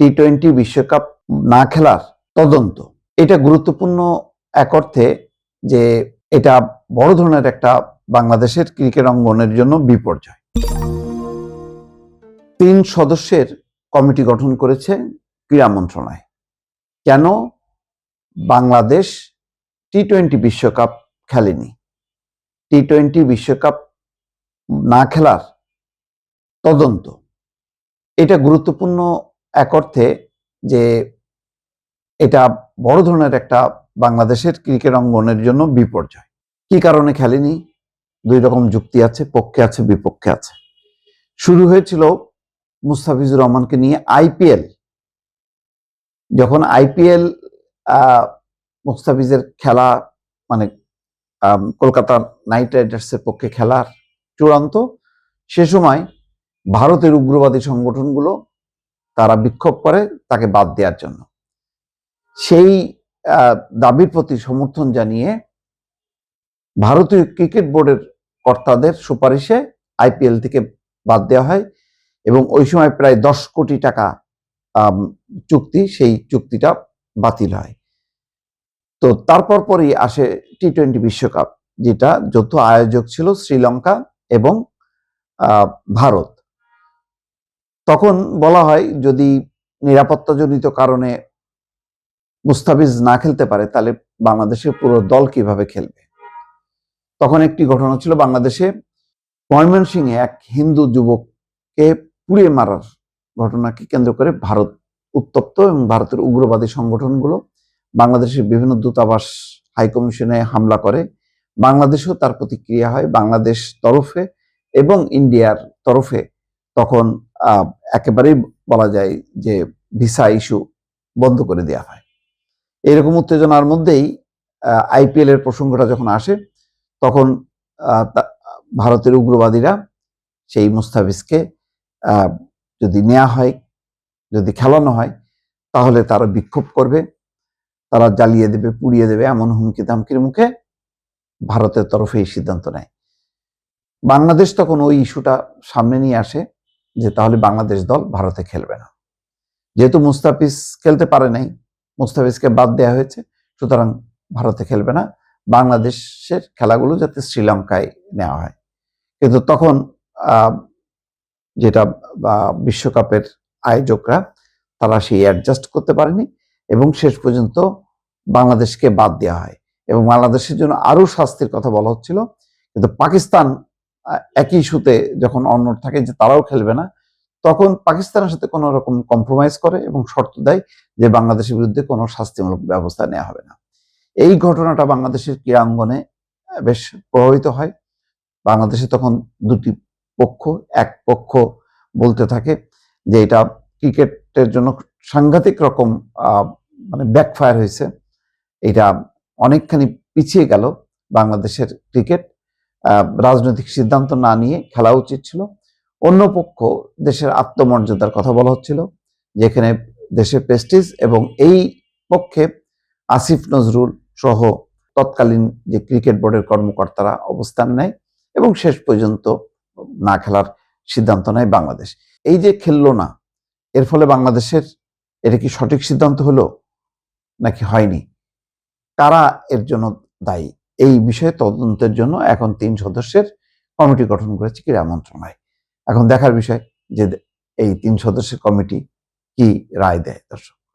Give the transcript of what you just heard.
টি-20 বিশ্বকাপ না খেলার তদন্ত, এটা গুরুত্বপূর্ণ এক অর্থে যে এটা বড় ধরনের একটা বাংলাদেশের ক্রিকেট অঙ্গনের জন্য বিপর্যয়। 3 সদস্যের কমিটি গঠন করেছে ক্রীড়া মন্ত্রণালয়। কেন বাংলাদেশ টি-20 বিশ্বকাপ খেলেনি? টি-20 বিশ্বকাপ না খেলার তদন্ত, এটা গুরুত্বপূর্ণ এক অর্থে যে এটা বড় ধরনের একটা বাংলাদেশের ক্রিকেট অঙ্গনের জন্য বিপর্যয়। কি কারণে খেলেনি? 2 রকম যুক্তি আছে, পক্ষে আছে বিপক্ষে আছে। শুরু হয়েছিল মুস্তাফিজুর রহমানকে নিয়ে আইপিএল, যখন আইপিএল মুস্তাফিজের খেলা মানে কলকাতা নাইট রাইডার্সের পক্ষে খেলার চূড়ান্ত, সে সময় ভারতের উগ্রবাদী সংগঠনগুলো তারা বিক্ষোভ করে তাকে বাদ দেওয়ার জন্য। সেই দাবির প্রতি সমর্থন জানিয়ে ভারতীয় ক্রিকেট বোর্ডের কর্তাদের সুপারিশে আইপিএল থেকে বাদ দেওয়া হয় এবং ওই সময় প্রায় 10 কোটি টাকা চুক্তি, সেই চুক্তিটা বাতিল হয়। তো তারপর পরই আসে টি-20 বিশ্বকাপ, যেটা যৌথ আয়োজক ছিল শ্রীলঙ্কা এবং ভারত। তখন বলা হয় যদি নিরাপত্তাজনিত কারণে মুস্তাফিজ না খেলতে পারে তাহলে বাংলাদেশের পুরো দল কিভাবে খেলবে। তখন একটি ঘটনা ছিল বাংলাদেশে ময়মনসিংহে এক হিন্দু যুবককে পুড়িয়ে মারার ঘটনাকে কেন্দ্র করে ভারত উত্তপ্ত এবং ভারতের উগ্রবাদী সংগঠনগুলো বাংলাদেশের বিভিন্ন দূতাবাস হাইকমিশনে হামলা করে। বাংলাদেশেও তার প্রতিক্রিয়া হয় বাংলাদেশ তরফে এবং ইন্ডিয়ার তরফে। তখন একেবারেই বলা যায় যে ভিসা ইস্যু বন্ধ করে দেওয়া হয়। এরকম উত্তেজনার মধ্যেই আইপিএল এর প্রসঙ্গটা যখন আসে, তখন ভারতের উগ্রবাদীরা সেই মুস্তাফিজকে যদি নেওয়া হয়, যদি খেলানো হয়, তাহলে তারা বিক্ষোভ করবে, তারা জ্বালিয়ে দেবে, পুড়িয়ে দেবে, এমন হুমকি ধামকির মুখে ভারতের তরফে এই সিদ্ধান্ত নেয়। বাংলাদেশ তখন ওই ইস্যুটা সামনে নিয়ে আসে যে তাহলে বাংলাদেশ দল ভারতে খেলবে না। যেহেতু মুস্তাফিজ খেলতে পারে নাই, মুস্তাফিজকে বাদ দেওয়া হয়েছে, সুতরাং ভারতে খেলবে না, বাংলাদেশের খেলাগুলো যাতে শ্রীলঙ্কায় নেওয়া হয়। কিন্তু তখন যেটা বিশ্বকাপের আয়োজকরা তারা সেই অ্যাডজাস্ট করতে পারেনি এবং শেষ পর্যন্ত বাংলাদেশকে বাদ দেওয়া হয় এবং বাংলাদেশের জন্য আরো শাস্তির কথা বলা হচ্ছিল। কিন্তু পাকিস্তান একই ইস্যুতে যখন অনড় থাকে যে তারাও খেলবে না, তখন পাকিস্তানের সাথে কোনো রকম কম্প্রোমাইজ করে এবং শর্ত দেয় যে বাংলাদেশের বিরুদ্ধে কোনো শাস্তিমূলক ব্যবস্থা নেওয়া হবে না। এই ঘটনাটা বাংলাদেশের ক্রীড়াঙ্গনে বেশ প্রভাবিত হয়। বাংলাদেশে তখন দুটি পক্ষ, এক পক্ষ বলতে থাকে যে এটা ক্রিকেটের জন্য সাংঘাতিক রকম মানে ব্যাকফায়ার হয়েছে, এটা অনেকখানি পিছিয়ে গেল বাংলাদেশের ক্রিকেট, রাজনৈতিক সিদ্ধান্ত না নিয়ে খেলা উচিত ছিল। অন্য পক্ষ দেশের আত্মমর্যাদার কথা বলা হচ্ছিল, যেখানে দেশের প্রেস্টিজ, এবং এই পক্ষে আসিফ নজরুল সহ তৎকালীন যে ক্রিকেট বোর্ডের কর্মকর্তারা অবস্থান নেয় এবং শেষ পর্যন্ত না খেলার সিদ্ধান্ত নেয় বাংলাদেশ। এই যে খেললো না, এর ফলে বাংলাদেশের এটা কি সঠিক সিদ্ধান্ত হলো নাকি হয়নি, কারা এর জন্য দায়ী, এই বিষয়ে তদন্তের জন্য এখন 3 সদস্যের কমিটি গঠন করেছে ক্রীড়া মন্ত্রণালয়। এখন দেখার বিষয় যে এই 3 সদস্যের কমিটি কি রায় দেয়। দর্শক।